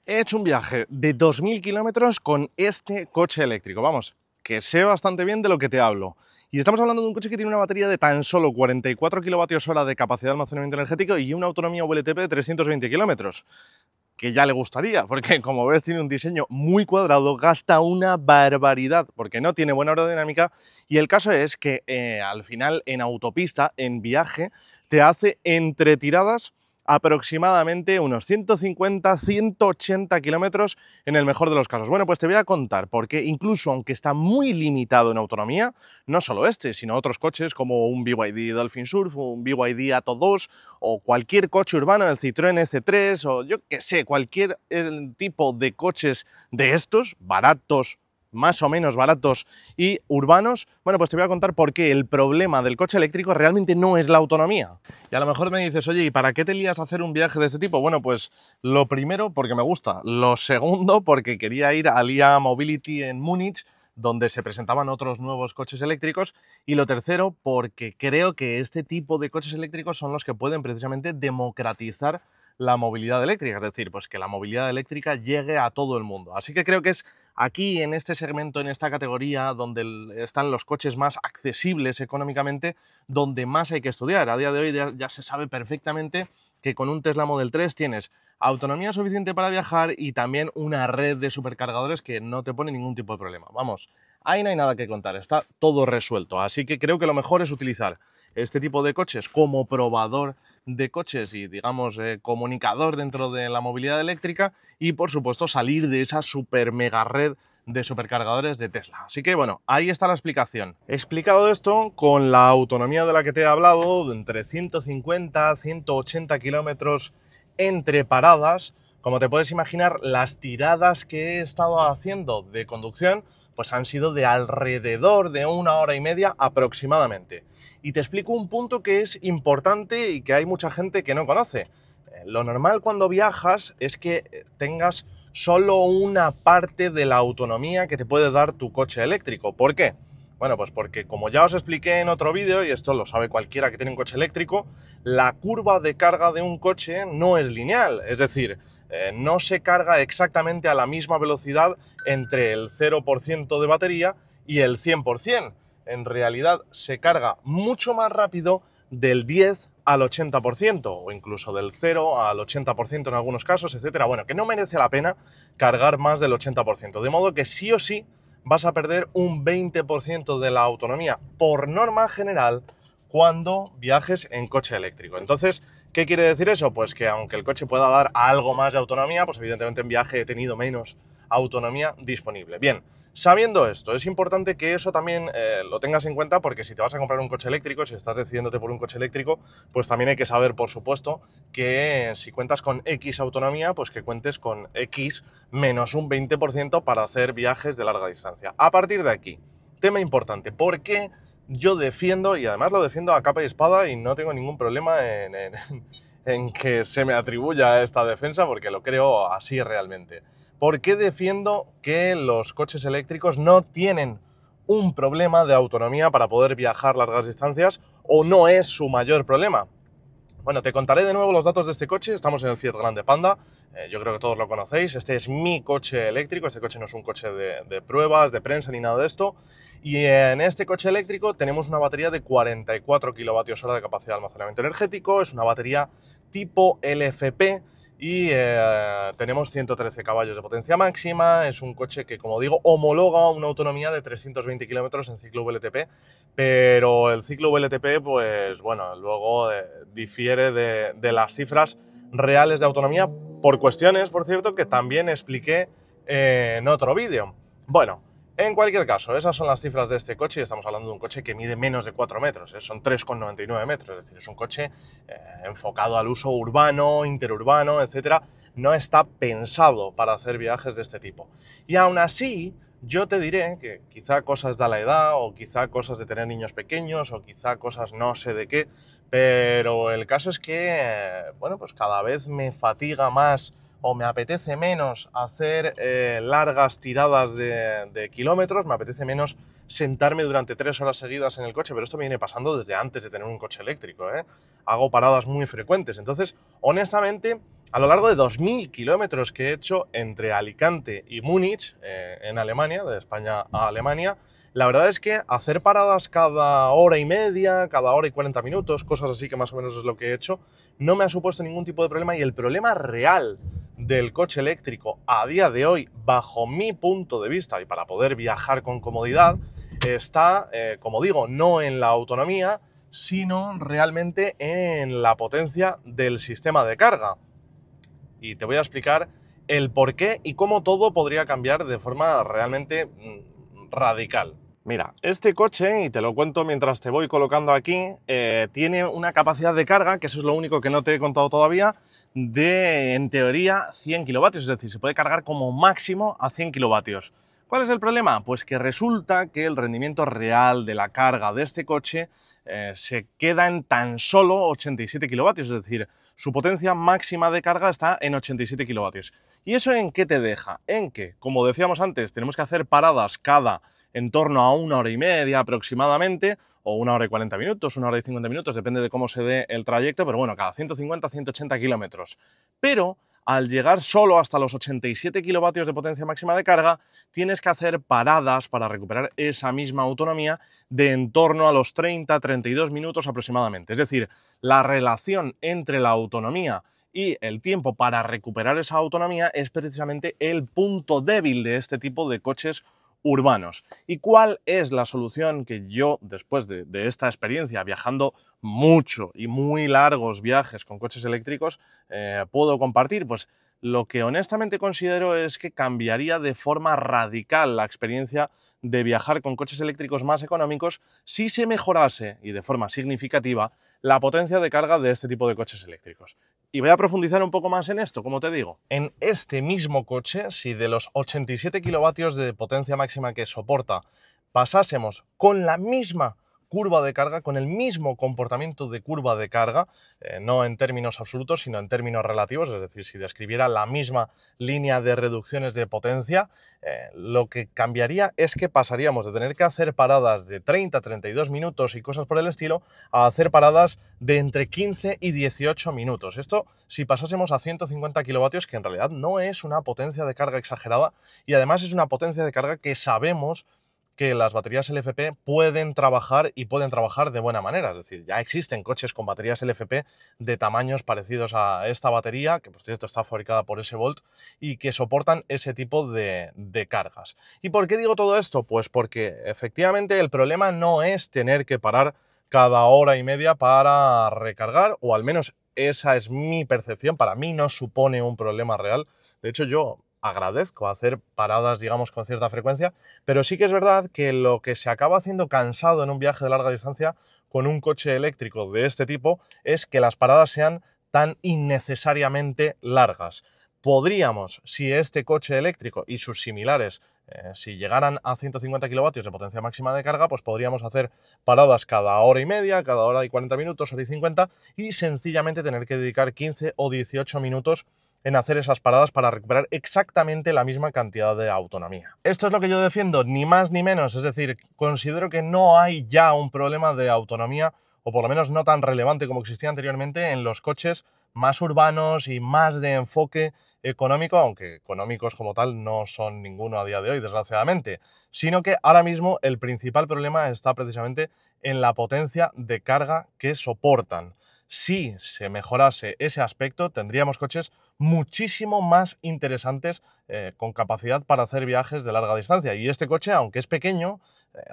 He hecho un viaje de 2000 kilómetros con este coche eléctrico. Vamos, que sé bastante bien de lo que te hablo. Y estamos hablando de un coche que tiene una batería de tan solo 44 kilovatios hora de capacidad de almacenamiento energético y una autonomía WLTP de 320 kilómetros. Que ya le gustaría, porque como ves tiene un diseño muy cuadrado, gasta una barbaridad, porque no tiene buena aerodinámica, y el caso es que al final en autopista, en viaje, te hace entre tiradas aproximadamente unos 150-180 kilómetros en el mejor de los casos. Bueno, pues te voy a contar, porque incluso aunque está muy limitado en autonomía, no solo este, sino otros coches como un BYD Dolphin Surf, un BYD Atto 2 o cualquier coche urbano, el Citroën C3 o yo que sé, cualquier tipo de coches de estos, baratos, más o menos baratos y urbanos, bueno, pues te voy a contar por qué el problema del coche eléctrico realmente no es la autonomía. Y a lo mejor me dices, oye, ¿y para qué te lías a hacer un viaje de este tipo? Bueno, pues lo primero, porque me gusta. Lo segundo, porque quería ir al IA Mobility en Múnich, donde se presentaban otros nuevos coches eléctricos. Y lo tercero, porque creo que este tipo de coches eléctricos son los que pueden precisamente democratizar la movilidad eléctrica, es decir, pues que la movilidad eléctrica llegue a todo el mundo. Así que creo que es aquí, en este segmento, en esta categoría, donde están los coches más accesibles económicamente, donde más hay que estudiar. A día de hoy ya se sabe perfectamente que con un Tesla Model 3 tienes autonomía suficiente para viajar y también una red de supercargadores que no te pone ningún tipo de problema. Vamos, ahí no hay nada que contar, está todo resuelto. Así que creo que lo mejor es utilizar este tipo de coches como probador de coches y, digamos, comunicador dentro de la movilidad eléctrica y, por supuesto, salir de esa super mega red de supercargadores de Tesla. Así que, bueno, ahí está la explicación. He explicado esto con la autonomía de la que te he hablado, de entre 150 180 kilómetros entre paradas. Como te puedes imaginar, las tiradas que he estado haciendo de conducción pues han sido de alrededor de 1 hora y media aproximadamente. Y te explico un punto que es importante y que hay mucha gente que no conoce. Lo normal cuando viajas es que tengas solo una parte de la autonomía que te puede dar tu coche eléctrico. ¿Por qué? Bueno, pues porque como ya os expliqué en otro vídeo, y esto lo sabe cualquiera que tiene un coche eléctrico, la curva de carga de un coche no es lineal, es decir, no se carga exactamente a la misma velocidad entre el 0% de batería y el 100%. En realidad se carga mucho más rápido del 10 al 80% o incluso del 0 al 80% en algunos casos, etcétera. Bueno, que no merece la pena cargar más del 80%, de modo que sí o sí vas a perder un 20% de la autonomía por norma general cuando viajes en coche eléctrico. Entonces, ¿qué quiere decir eso? Pues que aunque el coche pueda dar algo más de autonomía, pues evidentemente en viaje he tenido menos autonomía disponible. Bien, sabiendo esto, es importante que eso también lo tengas en cuenta porque si te vas a comprar un coche eléctrico, si estás decidiéndote por un coche eléctrico, pues también hay que saber, por supuesto, que si cuentas con X autonomía, pues que cuentes con X menos un 20% para hacer viajes de larga distancia. A partir de aquí, tema importante, ¿por qué yo defiendo, y además lo defiendo a capa y espada y no tengo ningún problema en que se me atribuya esta defensa porque lo creo así realmente? ¿Por qué defiendo que los coches eléctricos no tienen un problema de autonomía para poder viajar largas distancias o no es su mayor problema? Bueno, te contaré de nuevo los datos de este coche. Estamos en el Fiat Grande Panda. Yo creo que todos lo conocéis. Este es mi coche eléctrico. Este coche no es un coche de pruebas, de prensa ni nada de esto. Y en este coche eléctrico tenemos una batería de 44 kilovatios hora de capacidad de almacenamiento energético. Es una batería tipo LFP y tenemos 113 caballos de potencia máxima. Es un coche que, como digo, homologa una autonomía de 320 kilómetros en ciclo VLTP, pero el ciclo VLTP, pues bueno, luego difiere de las cifras reales de autonomía por cuestiones, por cierto, que también expliqué en otro vídeo. Bueno, en cualquier caso, esas son las cifras de este coche y estamos hablando de un coche que mide menos de 4 metros, son 3,99 metros, es decir, es un coche enfocado al uso urbano, interurbano, etcétera. No está pensado para hacer viajes de este tipo. Y aún así, yo te diré que quizá cosas de la edad, o quizá cosas de tener niños pequeños, o quizá cosas no sé de qué, pero el caso es que, bueno, pues cada vez me fatiga más o me apetece menos hacer largas tiradas de kilómetros, me apetece menos sentarme durante 3 horas seguidas en el coche, pero esto me viene pasando desde antes de tener un coche eléctrico, ¿eh? Hago paradas muy frecuentes, entonces, honestamente, A lo largo de 2000 kilómetros que he hecho entre Alicante y Múnich, en Alemania, de España a Alemania, la verdad es que hacer paradas cada hora y media, cada hora y 40 minutos, cosas así que más o menos es lo que he hecho, no me ha supuesto ningún tipo de problema, y el problema real del coche eléctrico a día de hoy, bajo mi punto de vista y para poder viajar con comodidad, está, como digo, no en la autonomía, sino realmente en la potencia del sistema de carga. Y te voy a explicar el por qué y cómo todo podría cambiar de forma realmente radical. Mira, este coche, y te lo cuento mientras te voy colocando aquí, tiene una capacidad de carga, que eso es lo único que no te he contado todavía, de, en teoría, 100 kilovatios, es decir, se puede cargar como máximo a 100 kilovatios. ¿Cuál es el problema? Pues que resulta que el rendimiento real de la carga de este coche se queda en tan solo 87 kilovatios, es decir, su potencia máxima de carga está en 87 kilovatios. ¿Y eso en qué te deja? En que, como decíamos antes, tenemos que hacer paradas cada en torno a 1 hora y media aproximadamente, o 1 hora y 40 minutos, 1 hora y 50 minutos, depende de cómo se dé el trayecto, pero bueno, cada 150-180 kilómetros. Pero al llegar solo hasta los 87 kilovatios de potencia máxima de carga, tienes que hacer paradas para recuperar esa misma autonomía de en torno a los 30-32 minutos aproximadamente. Es decir, la relación entre la autonomía y el tiempo para recuperar esa autonomía es precisamente el punto débil de este tipo de coches urbanos. ¿Y cuál es la solución que yo, después de esta experiencia, viajando mucho y muy largos viajes con coches eléctricos, puedo compartir? Pues lo que honestamente considero es que cambiaría de forma radical la experiencia de viajar con coches eléctricos más económicos si se mejorase, y de forma significativa, la potencia de carga de este tipo de coches eléctricos. Y voy a profundizar un poco más en esto, como te digo. En este mismo coche, si de los 87 kilovatios de potencia máxima que soporta pasásemos con la misma curva de carga, con el mismo comportamiento de curva de carga, no en términos absolutos, sino en términos relativos, es decir, si describiera la misma línea de reducciones de potencia, lo que cambiaría es que pasaríamos de tener que hacer paradas de 30-32 minutos y cosas por el estilo, a hacer paradas de entre 15 y 18 minutos. Esto si pasásemos a 150 kilovatios, que en realidad no es una potencia de carga exagerada, y además es una potencia de carga que sabemos que las baterías LFP pueden trabajar, y pueden trabajar de buena manera. Es decir, ya existen coches con baterías LFP de tamaños parecidos a esta batería, que por cierto está fabricada por S-Volt, y que soportan ese tipo de cargas. ¿Y por qué digo todo esto? Pues porque efectivamente el problema no es tener que parar cada hora y media para recargar, o al menos esa es mi percepción. Para mí no supone un problema real. De hecho, yo agradezco hacer paradas, digamos, con cierta frecuencia, pero sí que es verdad que lo que se acaba haciendo cansado en un viaje de larga distancia con un coche eléctrico de este tipo es que las paradas sean tan innecesariamente largas. Podríamos, si este coche eléctrico y sus similares, si llegaran a 150 kilovatios de potencia máxima de carga, pues podríamos hacer paradas cada hora y media, cada hora y 40 minutos, hora y 50, y sencillamente tener que dedicar 15 o 18 minutos en hacer esas paradas para recuperar exactamente la misma cantidad de autonomía. Esto es lo que yo defiendo, ni más ni menos. Es decir, considero que no hay ya un problema de autonomía, o por lo menos no tan relevante como existía anteriormente, en los coches más urbanos y más de enfoque económico, aunque económicos como tal no son ninguno a día de hoy, desgraciadamente, sino que ahora mismo el principal problema está precisamente en la potencia de carga que soportan. Si se mejorase ese aspecto, tendríamos coches muchísimo más interesantes, con capacidad para hacer viajes de larga distancia. Y este coche, aunque es pequeño,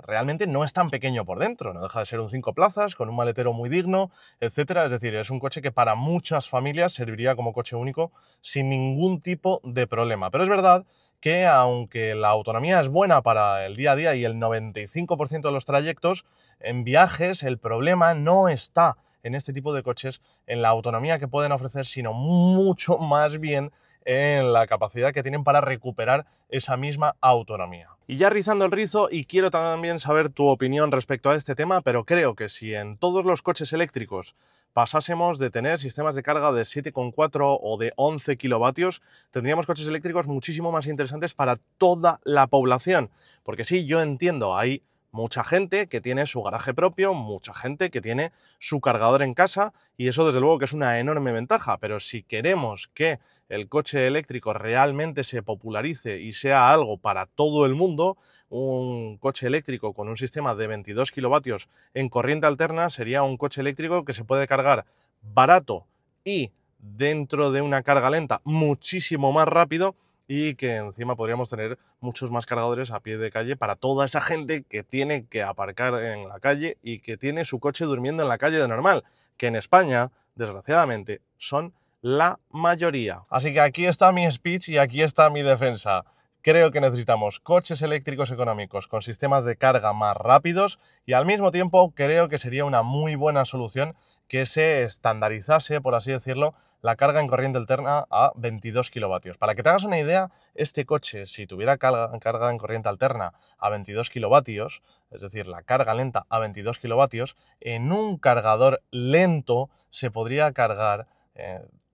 realmente no es tan pequeño por dentro. No deja de ser un 5 plazas, con un maletero muy digno, etcétera. Es decir, es un coche que para muchas familias serviría como coche único sin ningún tipo de problema. Pero es verdad que, aunque la autonomía es buena para el día a día y el 95% de los trayectos, en viajes el problema no está en este tipo de coches en la autonomía que pueden ofrecer, sino mucho más bien en la capacidad que tienen para recuperar esa misma autonomía. Y ya rizando el rizo, y quiero también saber tu opinión respecto a este tema, pero creo que si en todos los coches eléctricos pasásemos de tener sistemas de carga de 7,4 o de 11 kilovatios, tendríamos coches eléctricos muchísimo más interesantes para toda la población. Porque sí, yo entiendo, hay mucha gente que tiene su garaje propio, mucha gente que tiene su cargador en casa y eso desde luego que es una enorme ventaja, pero si queremos que el coche eléctrico realmente se popularice y sea algo para todo el mundo, un coche eléctrico con un sistema de 22 kilovatios en corriente alterna sería un coche eléctrico que se puede cargar barato y dentro de una carga lenta muchísimo más rápido y que encima podríamos tener muchos más cargadores a pie de calle para toda esa gente que tiene que aparcar en la calle y que tiene su coche durmiendo en la calle de normal, que en España, desgraciadamente, son la mayoría. Así que aquí está mi speech y aquí está mi defensa. Creo que necesitamos coches eléctricos económicos con sistemas de carga más rápidos y al mismo tiempo creo que sería una muy buena solución que se estandarizase, por así decirlo, la carga en corriente alterna a 22 kilovatios. Para que te hagas una idea, este coche, si tuviera carga en corriente alterna a 22 kilovatios, es decir, la carga lenta a 22 kilovatios, en un cargador lento se podría cargar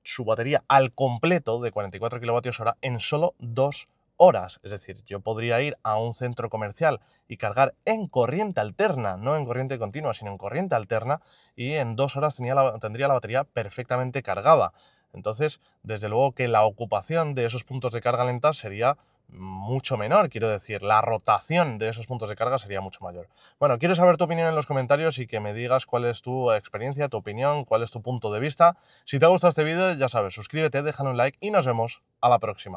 su batería al completo de 44 kilovatios hora en solo 2 horas. Es decir, yo podría ir a un centro comercial y cargar en corriente alterna, no en corriente continua, sino en corriente alterna, y en 2 horas tendría la batería perfectamente cargada. Entonces, desde luego que la ocupación de esos puntos de carga lenta sería mucho menor, quiero decir, la rotación de esos puntos de carga sería mucho mayor. Bueno, quiero saber tu opinión en los comentarios y que me digas cuál es tu experiencia, tu opinión, cuál es tu punto de vista. Si te ha gustado este vídeo, ya sabes, suscríbete, déjale un like y nos vemos a la próxima.